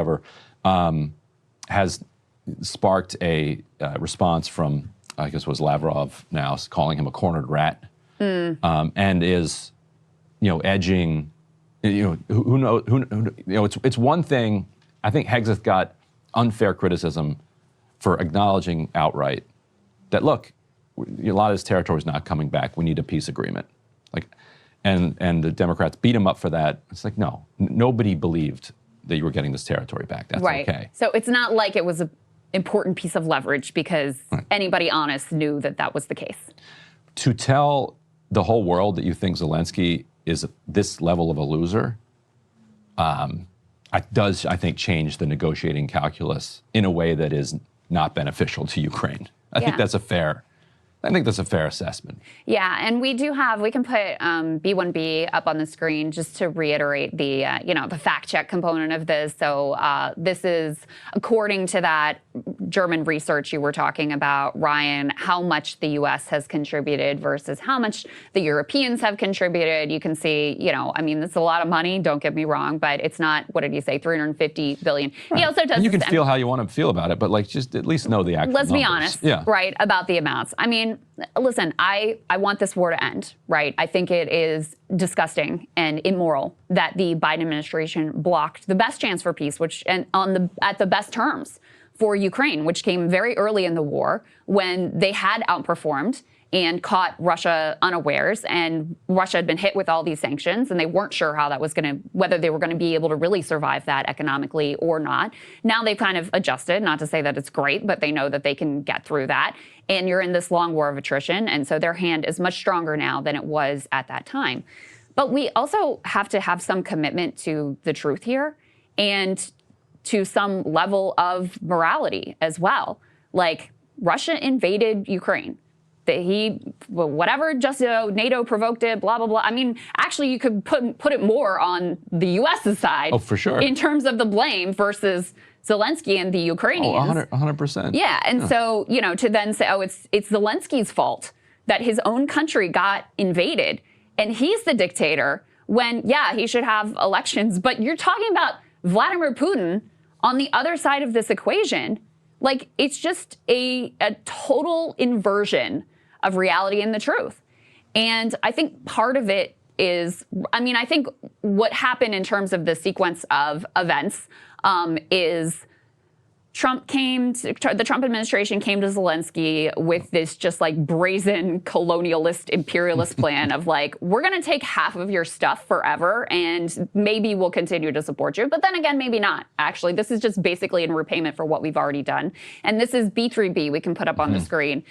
whatever, has sparked a response from, I guess it was Lavrov now, calling him a cornered rat, and is, edging, who knows, it's one thing. I think Hegseth got unfair criticism for acknowledging outright that, look, a lot of this territory is not coming back. We need a peace agreement. And the Democrats beat him up for that. It's like, no, nobody believed that you were getting this territory back. That's okay. So it's not like it was an important piece of leverage because anybody honest knew that that was the case. To tell the whole world that you think Zelensky is this level of a loser, does, I think, change the negotiating calculus in a way that is not beneficial to Ukraine. I think that's a fair assessment. Yeah, and we can put B1B up on the screen just to reiterate the, the fact check component of this. So this is, according to that German research you were talking about, Ryan, how much the U.S. has contributed versus how much the Europeans have contributed. You can see, it's a lot of money, don't get me wrong, but it's not, what did he say, 350 billion. Right. He also does. And you can feel how you want to feel about it, but just at least know the actual numbers. Let's be honest, right, about the amounts. Listen, I want this war to end, right? I think it is disgusting and immoral that the Biden administration blocked the best chance for peace, at the best terms for Ukraine, which came very early in the war when they had outperformed and caught Russia unawares, and Russia had been hit with all these sanctions, and they weren't sure how that was whether they were going to be able to really survive that economically or not. Now they've kind of adjusted, not to say that it's great, but they know that they can get through that. And you're in this long war of attrition, and so their hand is much stronger now than it was at that time. But we also have to have some commitment to the truth here and to some level of morality as well. Like, Russia invaded Ukraine. NATO provoked it, blah, blah, blah. Actually, you could put it more on the U.S.'s side. Oh, for sure. In terms of the blame versus Zelensky and the Ukrainians. 100%. Yeah, and so, to then say, it's Zelensky's fault that his own country got invaded and he's the dictator when, he should have elections. But you're talking about Vladimir Putin on the other side of this equation. Like, it's just a total inversion of reality and the truth. And I think part of it is, I think what happened in terms of the sequence of events is the Trump administration came to Zelensky with this just like brazen colonialist imperialist plan of like, we're going to take half of your stuff forever and maybe we'll continue to support you. But then again, maybe not. Actually, this is just basically in repayment for what we've already done. And this is B3B we can put up on the screen.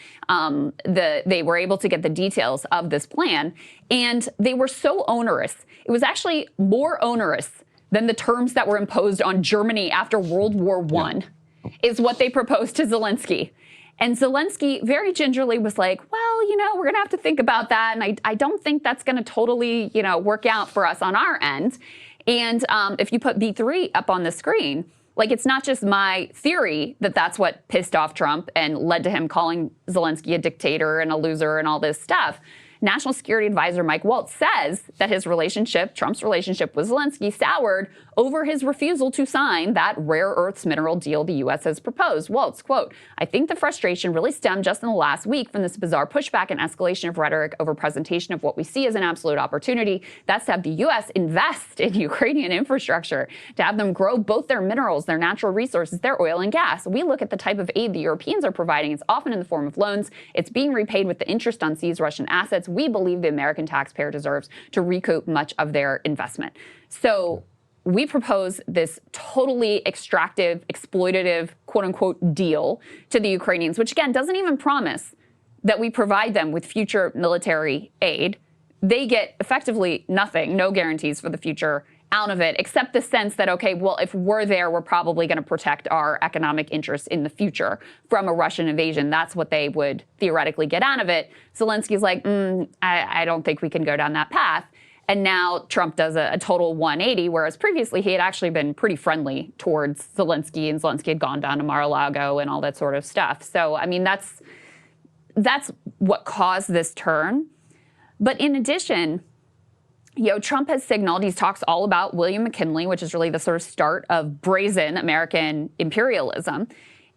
They were able to get the details of this plan, and they were so onerous. It was actually more onerous than the terms that were imposed on Germany after World War I. Is what they proposed to Zelensky. And Zelensky very gingerly was like, well, we're going to have to think about that. And I don't think that's going to totally, work out for us on our end. And if you put B3 up on the screen, like, it's not just my theory that that's what pissed off Trump and led to him calling Zelensky a dictator and a loser and all this stuff. National Security Advisor Mike Waltz says that Trump's relationship with Zelensky soured over his refusal to sign that rare earths mineral deal the U.S. has proposed. Waltz, quote, I think the frustration really stemmed just in the last week from this bizarre pushback and escalation of rhetoric over presentation of what we see as an absolute opportunity. That's to have the U.S. invest in Ukrainian infrastructure, to have them grow both their minerals, their natural resources, their oil and gas. We look at the type of aid the Europeans are providing. It's often in the form of loans. It's being repaid with the interest on seized Russian assets. We believe the American taxpayer deserves to recoup much of their investment. So we propose this totally extractive, exploitative, quote unquote, deal to the Ukrainians, which again doesn't even promise that we provide them with future military aid. They get effectively nothing, no guarantees for the future out of it, except the sense that, okay, well, if we're there, we're probably going to protect our economic interests in the future from a Russian invasion. That's what they would theoretically get out of it. Zelensky's like, I don't think we can go down that path. And now Trump does a total 180, whereas previously he had actually been pretty friendly towards Zelensky, and Zelensky had gone down to Mar-a-Lago and all that sort of stuff. So, that's what caused this turn. But in addition, Trump has signaled, he talks all about William McKinley, which is really the sort of start of brazen American imperialism.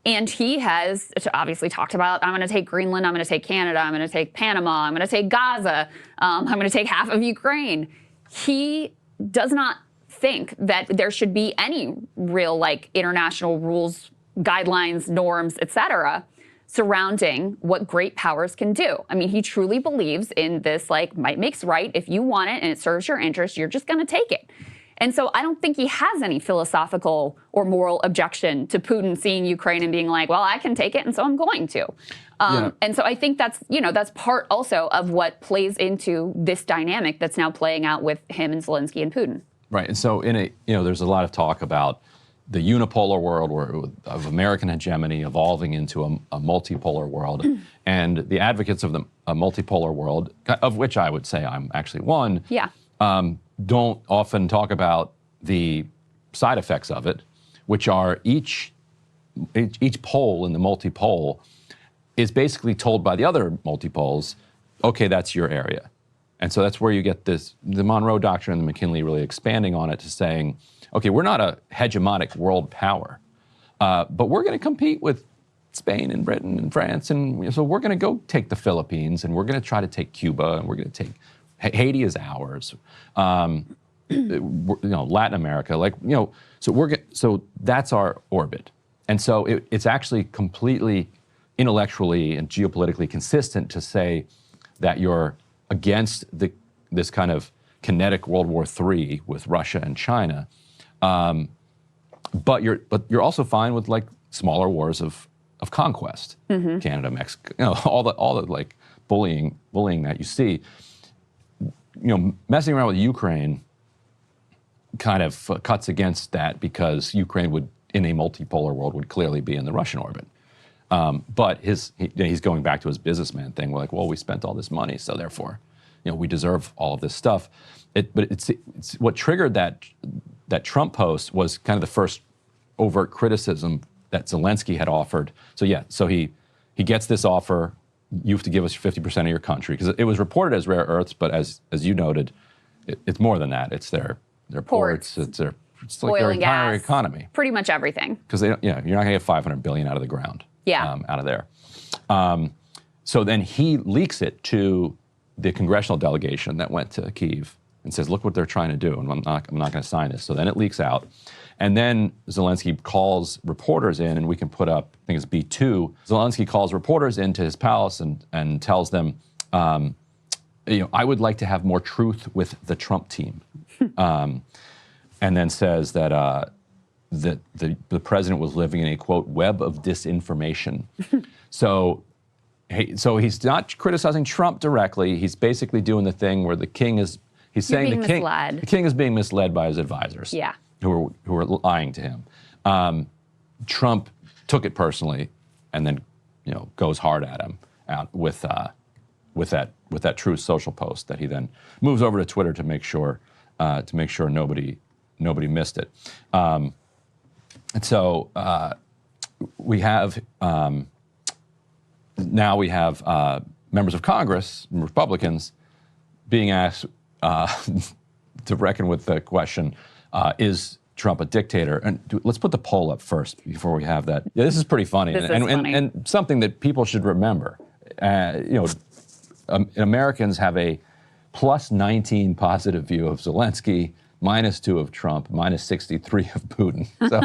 And he has obviously talked about, I'm going to take Greenland, I'm going to take Canada, I'm going to take Panama, I'm going to take Gaza, I'm going to take half of Ukraine. He does not think that there should be any real like international rules, guidelines, norms, et cetera, surrounding what great powers can do. I mean, he truly believes in this, like, might makes right. If you want it and it serves your interest, you're just going to take it. And so I don't think he has any philosophical or moral objection to Putin seeing Ukraine and being like, well, I can take it, and so I'm going to. And so I think that's, that's part also of what plays into this dynamic that's now playing out with him and Zelensky and Putin. Right. And so there's a lot of talk about the unipolar world of American hegemony evolving into a multipolar world. And the advocates of a multipolar world, of which I would say I'm actually one, don't often talk about the side effects of it, which are each pole in the multipole is basically told by the other multipoles, okay, that's your area. And so that's where you get the Monroe Doctrine and the McKinley really expanding on it to saying, okay, we're not a hegemonic world power, but we're going to compete with Spain and Britain and France. And so we're going to go take the Philippines, and we're going to try to take Cuba, and we're going to take Haiti is ours. Latin America, so that's our orbit. And so it's actually completely intellectually and geopolitically consistent to say that you're against this kind of kinetic World War III with Russia and China, but you're also fine with like smaller wars of conquest, Canada, Mexico, all the like bullying that you see. Messing around with Ukraine kind of cuts against that, because Ukraine would, in a multipolar world, would clearly be in the Russian orbit. But he's going back to his businessman thing. We're like, well, we spent all this money, so therefore, we deserve all of this stuff. But it's what triggered that Trump post was kind of the first overt criticism that Zelensky had offered. So he gets this offer. You have to give us 50% of your country, because it was reported as rare earths, but as you noted, it's more than that. It's their ports. It's like their entire economy. Pretty much everything. Because you're not going to get $500 billion out of the ground. Out of there. So then he leaks it to the congressional delegation that went to Kyiv and says, look what they're trying to do, and I'm not going to sign this. So then it leaks out. And then Zelensky calls reporters in, and we can put up, I think it's B2. Zelensky calls reporters into his palace and tells them, I would like to have more truth with the Trump team. And then says that the president was living in a, quote, web of disinformation. So he's not criticizing Trump directly. He's basically doing the thing where the king is, he's saying the king is being misled by his advisors. Who are lying to him. Trump took it personally, and then goes hard at him with that Truth Social post that he then moves over to Twitter to make sure nobody missed it. And so we have now we have members of Congress, Republicans, being asked to reckon with the question. Is Trump a dictator? And let's put the poll up first before we have that. Yeah, this is pretty funny, and something that people should remember. Americans have a plus 19 positive view of Zelensky, minus 2 of Trump, minus 63 of Putin. So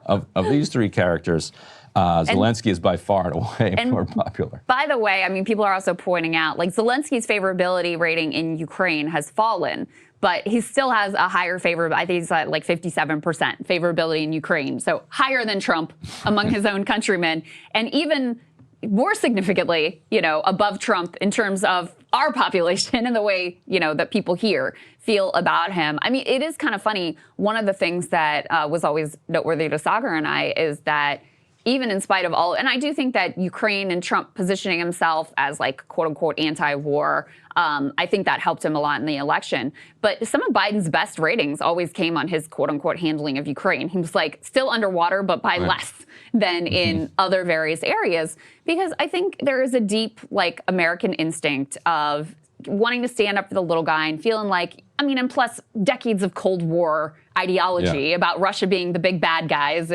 of these three characters, Zelensky is by far and away more popular. By the way, I mean, people are also pointing out, like, Zelensky's favorability rating in Ukraine has fallen, but he still has a higher I think he's at like 57% favorability in Ukraine. So higher than Trump among his own countrymen. And even more significantly, above Trump in terms of our population and the way, that people here feel about him. I mean, it is kind of funny. One of the things that was always noteworthy to Sagar and I is that even in spite of all, and I do think that Ukraine and Trump positioning himself as like quote unquote anti-war, I think that helped him a lot in the election. But some of Biden's best ratings always came on his quote unquote handling of Ukraine. He was like still underwater, but by less than in other various areas, because I think there is a deep like American instinct of wanting to stand up for the little guy and feeling like, I mean, and plus decades of Cold War ideology about Russia being the big bad guys.